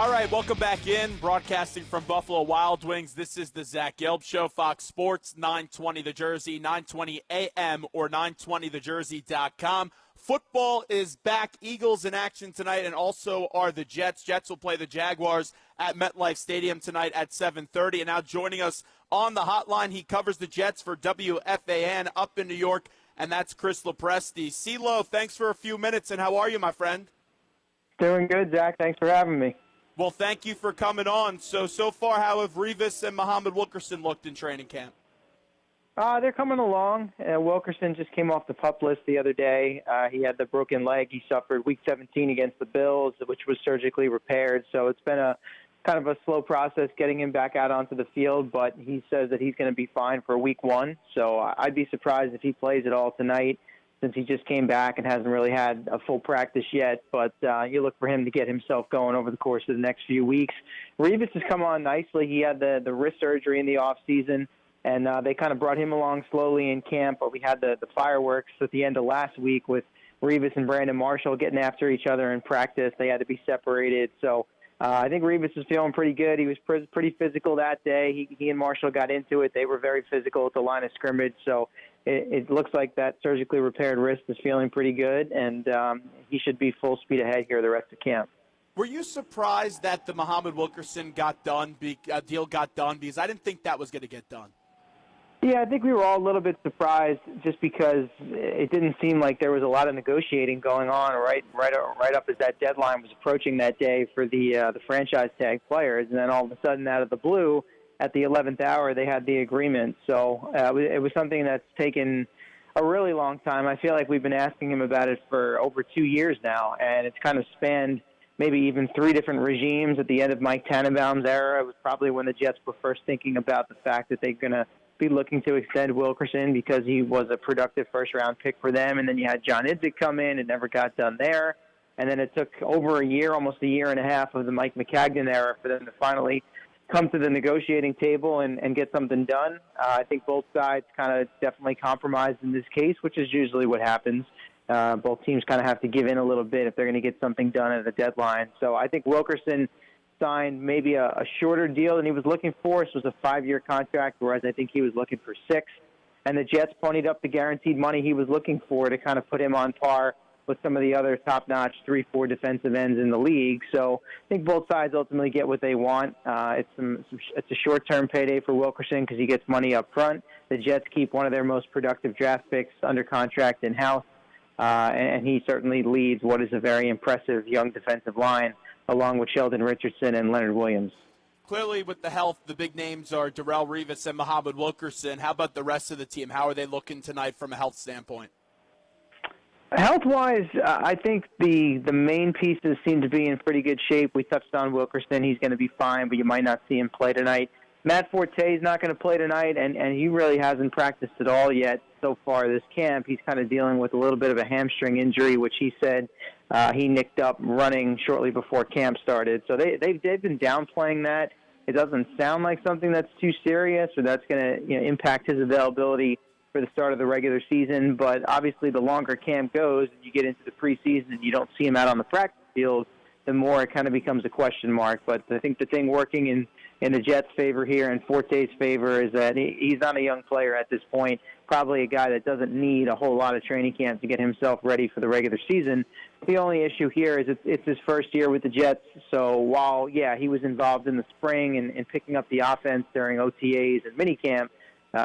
All right, welcome back in. Broadcasting from Buffalo Wild Wings. This is the Zach Gelb Show, Fox Sports, 920 The Jersey, 920 AM or 920thejersey.com. Football is back. Eagles in action tonight, and also are the Jets. Jets will play the Jaguars at MetLife Stadium tonight at 7:30. And now joining us on the hotline, he covers the Jets for WFAN up in New York, and that's Chris Lopresti. CeeLo, thanks for a few minutes, and how are you, my friend? Doing good, Zach. Thanks for having me. Well, thank you for coming on. So far, how have Revis and Muhammad Wilkerson looked in training camp? They're coming along. Wilkerson just came off the PUP list the other day. He had the broken leg he suffered Week 17 against the Bills, which was surgically repaired. So it's been a kind of a slow process getting him back out onto the field, but he says that he's going to be fine for Week 1. So I'd be surprised if he plays at all tonight, since he just came back and hasn't really had a full practice yet. But you look for him to get himself going over the course of the next few weeks. Revis has come on nicely. He had the wrist surgery in the offseason, and they kind of brought him along slowly in camp. But we had the fireworks at the end of last week with Revis and Brandon Marshall getting after each other in practice. They had to be separated. So I think Revis is feeling pretty good. He was pretty physical that day. He and Marshall got into it. They were very physical at the line of scrimmage. So it looks like that surgically repaired wrist is feeling pretty good, and he should be full speed ahead here the rest of camp. Were you surprised that the Muhammad Wilkerson deal got done? Because I didn't think that was going to get done. Yeah, I think we were all a little bit surprised just because it didn't seem like there was a lot of negotiating going on right up as that deadline was approaching that day for the franchise tag players. And then all of a sudden, out of the blue, at the 11th hour, they had the agreement. So it was something that's taken a really long time. I feel like we've been asking him about it for over 2 years now, and it's kind of spanned maybe even 3 different regimes. At the end of Mike Tannenbaum's era, it was probably when the Jets were first thinking about the fact that they're going to be looking to extend Wilkerson because he was a productive first-round pick for them. And then you had John Idzik come in. It never got done there. And then it took over a year, almost a year and a half of the Mike McCagnon era for them to finally come to the negotiating table and get something done. I think both sides kind of definitely compromised in this case, which is usually what happens. Both teams kind of have to give in a little bit if they're going to get something done at the deadline. So I think Wilkerson signed maybe a shorter deal than he was looking for. This was a 5-year contract, whereas I think he was looking for 6. And the Jets ponied up the guaranteed money he was looking for to kind of put him on par with some of the other top-notch 3-4 defensive ends in the league. So I think both sides ultimately get what they want. It's a short-term payday for Wilkerson because he gets money up front. The Jets keep one of their most productive draft picks under contract in-house, and he certainly leads what is a very impressive young defensive line, along with Sheldon Richardson and Leonard Williams. Clearly, with the health, the big names are Darrelle Revis and Muhammad Wilkerson. How about the rest of the team? How are they looking tonight from a health standpoint? Health-wise, I think the main pieces seem to be in pretty good shape. We touched on Wilkerson. He's going to be fine, but you might not see him play tonight. Matt Forte is not going to play tonight, and he really hasn't practiced at all yet so far this camp. He's kind of dealing with a little bit of a hamstring injury, which he said he nicked up running shortly before camp started. So they've been downplaying that. It doesn't sound like something that's too serious or that's going to impact his availability for the start of the regular season. But obviously the longer camp goes and you get into the preseason and you don't see him out on the practice field, the more it kind of becomes a question mark. But I think the thing working in the Jets' favor here and Forte's favor is that he's not a young player at this point, probably a guy that doesn't need a whole lot of training camp to get himself ready for the regular season. The only issue here is it's his first year with the Jets, so while, he was involved in the spring and picking up the offense during OTAs and minicamp,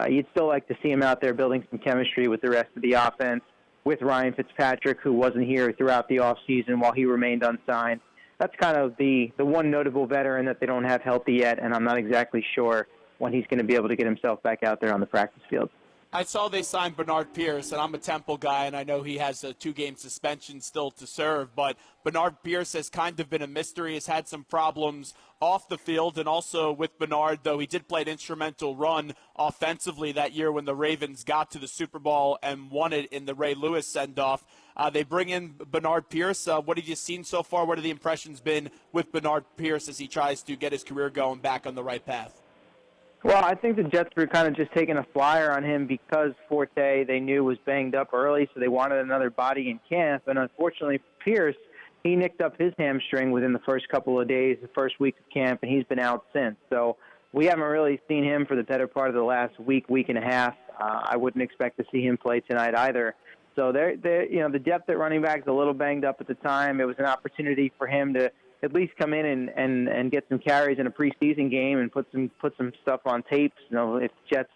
you'd still like to see him out there building some chemistry with the rest of the offense, with Ryan Fitzpatrick, who wasn't here throughout the offseason while he remained unsigned. That's kind of the one notable veteran that they don't have healthy yet, and I'm not exactly sure when he's going to be able to get himself back out there on the practice field. I saw they signed Bernard Pierce, and I'm a Temple guy, and I know he has a 2-game suspension still to serve, but Bernard Pierce has kind of been a mystery, has had some problems off the field, and also with Bernard, though he did play an instrumental run offensively that year when the Ravens got to the Super Bowl and won it in the Ray Lewis send-off. They bring in Bernard Pierce. What have you seen so far? What have the impressions been with Bernard Pierce as he tries to get his career going back on the right path? Well, I think the Jets were kind of just taking a flyer on him because Forte, they knew, was banged up early, so they wanted another body in camp. And unfortunately, Pierce, he nicked up his hamstring within the first couple of days, the first week of camp, and he's been out since. So we haven't really seen him for the better part of the last week and a half. I wouldn't expect to see him play tonight either. So the depth at running back is a little banged up at the time. It was an opportunity for him to at least come in and get some carries in a preseason game and put some stuff on tape. If the Jets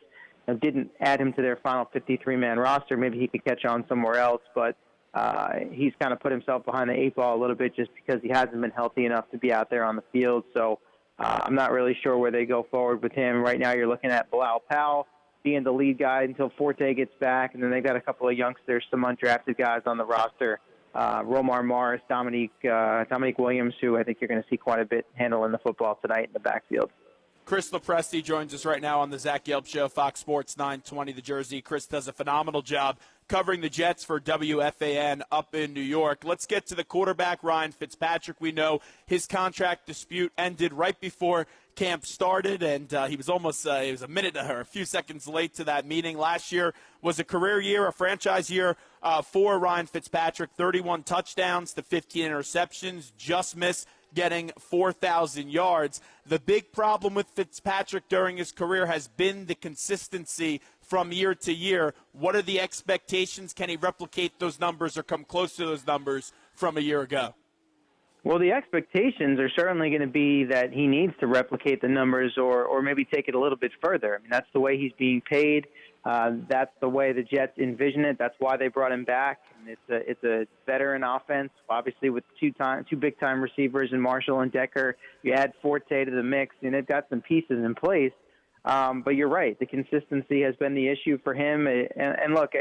didn't add him to their final 53-man roster, maybe he could catch on somewhere else. But he's kind of put himself behind the eight ball a little bit just because he hasn't been healthy enough to be out there on the field. So I'm not really sure where they go forward with him. Right now you're looking at Bilal Powell being the lead guy until Forte gets back, and then they've got a couple of youngsters, some undrafted guys on the roster. Romar Morris, Dominique Williams, who I think you're going to see quite a bit handling the football tonight in the backfield. Chris Lopresti joins us right now on the Zach Gelb Show, Fox Sports 920 The Jersey. Chris does a phenomenal job covering the Jets for WFAN up in New York. Let's get to the quarterback, Ryan Fitzpatrick. We know his contract dispute ended right before camp started, and he was a minute or a few seconds late to that meeting. Last year was a career year, a franchise year for Ryan Fitzpatrick. 31 touchdowns to 15 interceptions, just missed getting 4,000 yards. The big problem with Fitzpatrick during his career has been the consistency from year to year. What are the expectations? Can he replicate those numbers or come close to those numbers from a year ago? Well, the expectations are certainly going to be that he needs to replicate the numbers or maybe take it a little bit further. I mean, that's the way he's being paid. That's the way the Jets envision it. That's why they brought him back. And it's a veteran offense, obviously with two big-time receivers in Marshall and Decker. You add Forte to the mix, and they've got some pieces in place. But you're right. The consistency has been the issue for him. And look,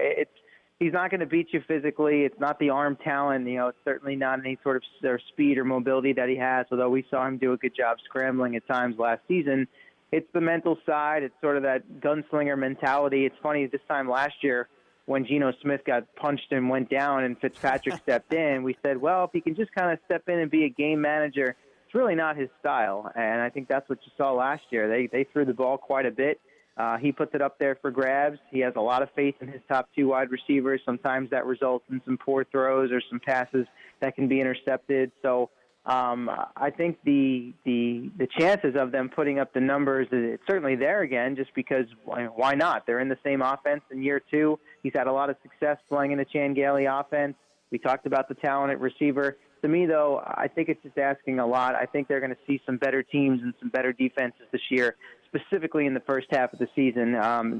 he's not going to beat you physically. It's not the arm talent. It's certainly not any sort of speed or mobility that he has, although we saw him do a good job scrambling at times last season. It's the mental side. It's sort of that gunslinger mentality. It's funny, this time last year when Geno Smith got punched and went down and Fitzpatrick stepped in, we said, well, if he can just kind of step in and be a game manager, it's really not his style. And I think that's what you saw last year. They threw the ball quite a bit. He puts it up there for grabs. He has a lot of faith in his top two wide receivers. Sometimes that results in some poor throws or some passes that can be intercepted. So I think the chances of them putting up the numbers, it's certainly there again, just because why not? They're in the same offense in year two. He's had a lot of success playing in the Chan Gailey offense. We talked about the talent at receiver. To me, though, I think it's just asking a lot. I think they're going to see some better teams and some better defenses this year, specifically in the first half of the season.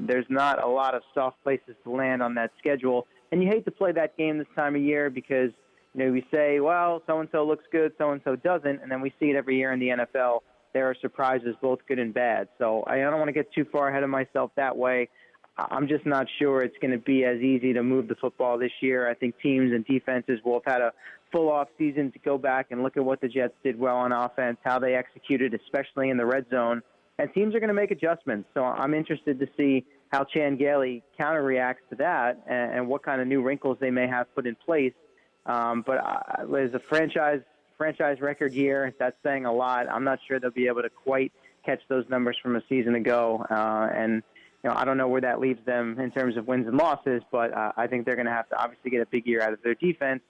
There's not a lot of soft places to land on that schedule. And you hate to play that game this time of year because, we say, well, so-and-so looks good, so-and-so doesn't, and then we see it every year in the NFL. There are surprises, both good and bad. So I don't want to get too far ahead of myself that way. I'm just not sure it's going to be as easy to move the football this year. I think teams and defenses will have had a full off season to go back and look at what the Jets did well on offense, how they executed, especially in the red zone. And teams are going to make adjustments. So I'm interested to see how Chan Gailey counter-reacts to that and what kind of new wrinkles they may have put in place. But as a franchise record year, that's saying a lot. I'm not sure they'll be able to quite catch those numbers from a season ago. And I don't know where that leaves them in terms of wins and losses, but I think they're going to have to obviously get a big year out of their defense,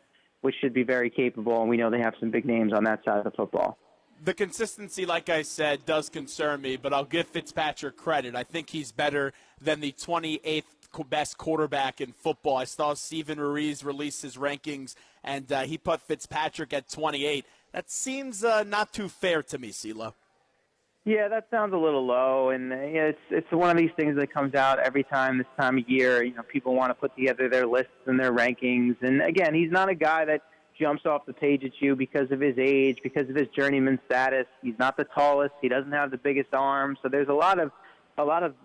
which should be very capable, and we know they have some big names on that side of the football. The consistency, like I said, does concern me, but I'll give Fitzpatrick credit. I think he's better than the 28th best quarterback in football. I saw Steven Ruiz release his rankings, and he put Fitzpatrick at 28. That seems not too fair to me, CeeLo. Yeah, that sounds a little low, and it's one of these things that comes out every time this time of year. People want to put together their lists and their rankings, and again, he's not a guy that jumps off the page at you because of his age, because of his journeyman status. He's not the tallest. He doesn't have the biggest arm, so there's a lot of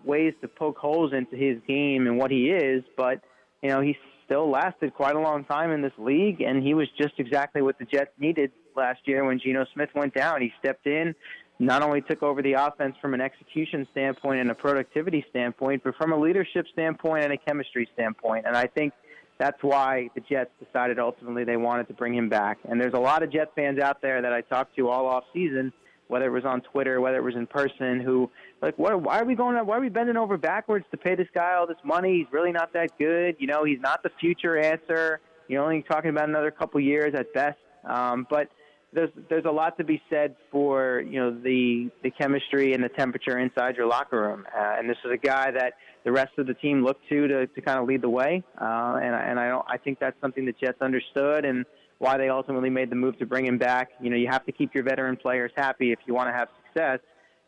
ways to poke holes into his game and what he is, but he still lasted quite a long time in this league, and he was just exactly what the Jets needed last year when Geno Smith went down. He stepped in, not only took over the offense from an execution standpoint and a productivity standpoint, but from a leadership standpoint and a chemistry standpoint. And I think that's why the Jets decided ultimately they wanted to bring him back. And there's a lot of Jets fans out there that I talked to all off season, whether it was on Twitter, whether it was in person, who why are we bending over backwards to pay this guy all this money? He's really not that good. He's not the future answer. You're only talking about another couple years at best. But there's a lot to be said for the chemistry and the temperature inside your locker room, and this is a guy that the rest of the team looked to kind of lead the way, and I think that's something the Jets understood and why they ultimately made the move to bring him back. You have to keep your veteran players happy if you want to have success,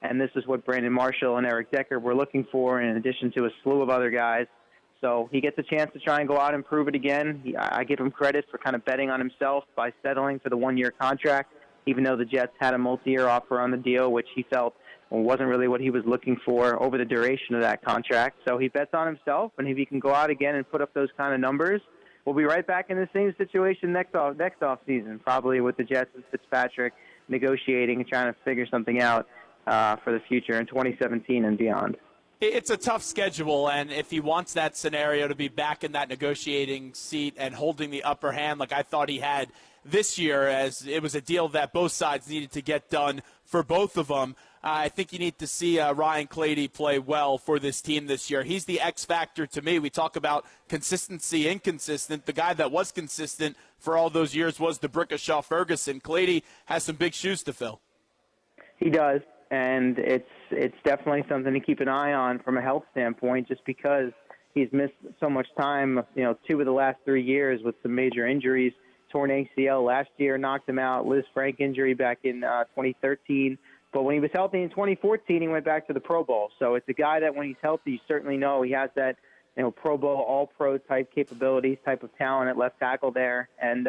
and this is what Brandon Marshall and Eric Decker were looking for, in addition to a slew of other guys. So he gets a chance to try and go out and prove it again. I give him credit for kind of betting on himself by settling for the one-year contract, even though the Jets had a multi-year offer on the deal, which he felt wasn't really what he was looking for over the duration of that contract. So he bets on himself, and if he can go out again and put up those kind of numbers, we'll be right back in the same situation next off season, probably with the Jets and Fitzpatrick negotiating and trying to figure something out for the future in 2017 and beyond. It's a tough schedule, and if he wants that scenario to be back in that negotiating seat and holding the upper hand like I thought he had this year, as it was a deal that both sides needed to get done for both of them, I think you need to see Ryan Clady play well for this team this year. He's the X factor to me. We talk about consistency, inconsistent. The guy that was consistent for all those years was the Brickashaw Ferguson. Clady has some big shoes to fill. He does. And it's definitely something to keep an eye on from a health standpoint, just because he's missed so much time. 2 of the last 3 years with some major injuries. Torn ACL last year knocked him out. Liz Frank injury back in 2013. But when he was healthy in 2014, he went back to the Pro Bowl. So it's a guy that when he's healthy, you certainly know he has that Pro Bowl, All-Pro type capabilities, type of talent at left tackle there. And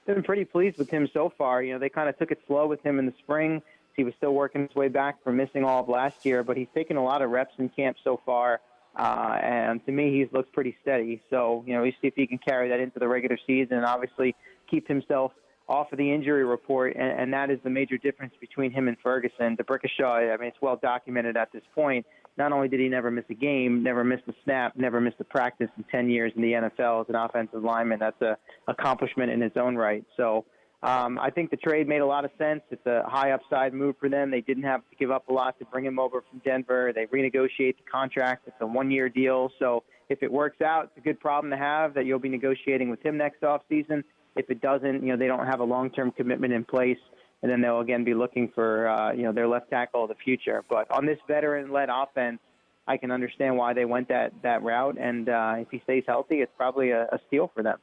been pretty pleased with him so far. They kind of took it slow with him in the spring. He was still working his way back from missing all of last year, but he's taken a lot of reps in camp so far, and to me, he looks pretty steady. So, we see if he can carry that into the regular season and obviously keep himself off of the injury report, and that is the major difference between him and Ferguson. Brickashaw, it's well documented at this point. Not only did he never miss a game, never missed a snap, never missed a practice in 10 years in the NFL as an offensive lineman. That's an accomplishment in its own right. So, I think the trade made a lot of sense. It's a high upside move for them. They didn't have to give up a lot to bring him over from Denver. They renegotiate the contract. It's a one-year deal. So if it works out, it's a good problem to have that you'll be negotiating with him next offseason. If it doesn't, they don't have a long-term commitment in place, and then they'll again be looking for, their left tackle of the future. But on this veteran-led offense, I can understand why they went that route. And if he stays healthy, it's probably a steal for them.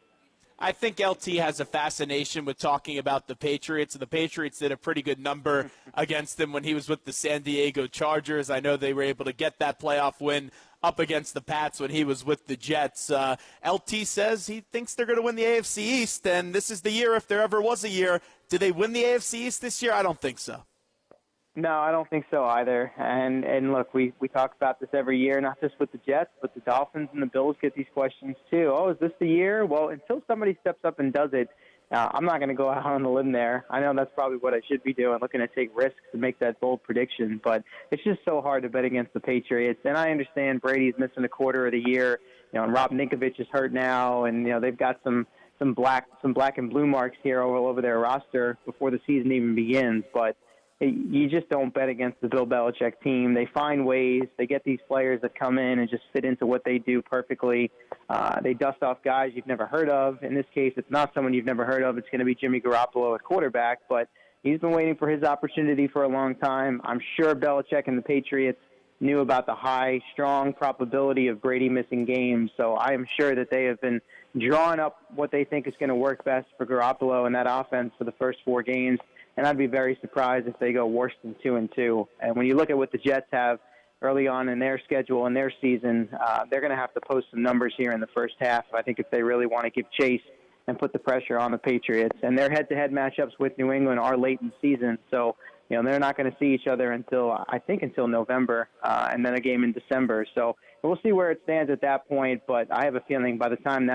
I think LT has a fascination with talking about the Patriots. The Patriots did a pretty good number against them when he was with the San Diego Chargers. I know they were able to get that playoff win up against the Pats when he was with the Jets. LT says he thinks they're going to win the AFC East, and this is the year, if there ever was a year. Did they win the AFC East this year? I don't think so. No, I don't think so either. And look, we talk about this every year, not just with the Jets, but the Dolphins and the Bills get these questions too. Oh, is this the year? Well, until somebody steps up and does it, I'm not going to go out on the limb there. I know that's probably what I should be doing, looking to take risks and make that bold prediction. But it's just so hard to bet against the Patriots. And I understand Brady's missing a quarter of the year, and Rob Ninkovich is hurt now, and they've got some black and blue marks here all over their roster before the season even begins. But you just don't bet against the Bill Belichick team. They find ways. They get these players that come in and just fit into what they do perfectly. They dust off guys you've never heard of. In this case, it's not someone you've never heard of. It's going to be Jimmy Garoppolo at quarterback, but he's been waiting for his opportunity for a long time. I'm sure Belichick and the Patriots knew about the high, strong probability of Brady missing games, so I am sure that they have been drawing up what they think is going to work best for Garoppolo and that offense for the first 4 games. And I'd be very surprised if they go worse than 2-2. And when you look at what the Jets have early on in their schedule and their season, they're going to have to post some numbers here in the first half, I think, if they really want to give chase and put the pressure on the Patriots. And their head-to-head matchups with New England are late in the season, so they're not going to see each other until November, and then a game in December. So we'll see where it stands at that point. But I have a feeling by the time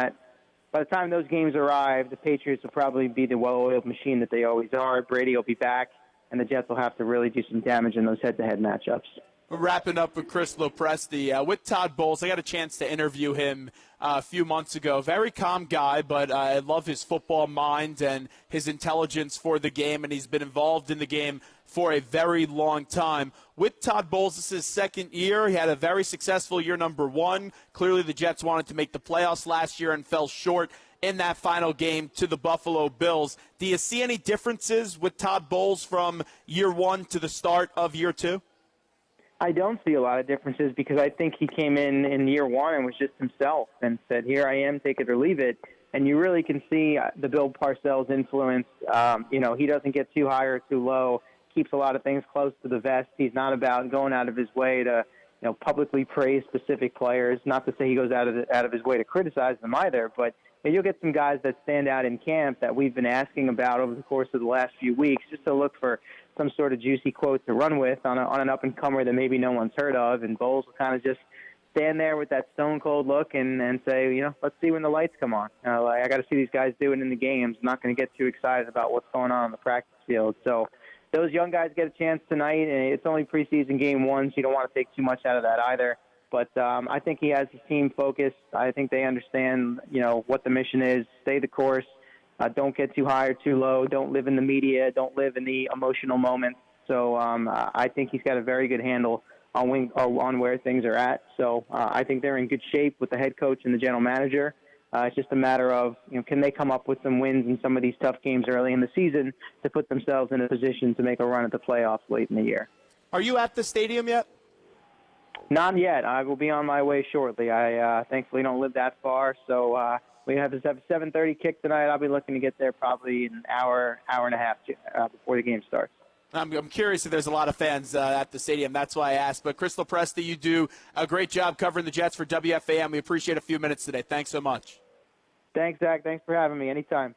those games arrive, the Patriots will probably be the well-oiled machine that they always are. Brady will be back, and the Jets will have to really do some damage in those head-to-head matchups. We're wrapping up with Chris Lopresti. With Todd Bowles, I got a chance to interview him a few months ago. Very calm guy, but I love his football mind and his intelligence for the game, and he's been involved in the game for a very long time. With Todd Bowles, this is his second year. He had a very successful year number 1. Clearly the Jets wanted to make the playoffs last year and fell short in that final game to the Buffalo Bills. Do you see any differences with Todd Bowles from year one to the start of year two? I don't see a lot of differences because I think he came in year one and was just himself and said, here I am, take it or leave it. And you really can see the Bill Parcells influence. He doesn't get too high or too low, keeps a lot of things close to the vest. He's not about going out of his way to publicly praise specific players. Not to say he goes out of his way to criticize them either, but you'll get some guys that stand out in camp that we've been asking about over the course of the last few weeks just to look for some sort of juicy quote to run with on an up-and-comer that maybe no one's heard of, and Bowles will kind of just stand there with that stone-cold look and say, let's see when the lights come on. I got to see these guys do it in the games. I'm not going to get too excited about what's going on the practice field. So those young guys get a chance tonight, and it's only preseason game one, so you don't want to take too much out of that either. But I think he has his team focused. I think they understand, what the mission is. Stay the course. Don't get too high or too low. Don't live in the media. Don't live in the emotional moments. So I think he's got a very good handle on where things are at. So I think they're in good shape with the head coach and the general manager. It's just a matter of, can they come up with some wins in some of these tough games early in the season to put themselves in a position to make a run at the playoffs late in the year. Are you at the stadium yet? Not yet. I will be on my way shortly. I thankfully don't live that far, so we have a 7:30 kick tonight. I'll be looking to get there probably an hour and a half before the game starts. I'm curious if there's a lot of fans at the stadium. That's why I asked. But Chris Lopresti, you do a great job covering the Jets for WFAN. We appreciate a few minutes today. Thanks so much. Thanks, Zach. Thanks for having me. Anytime.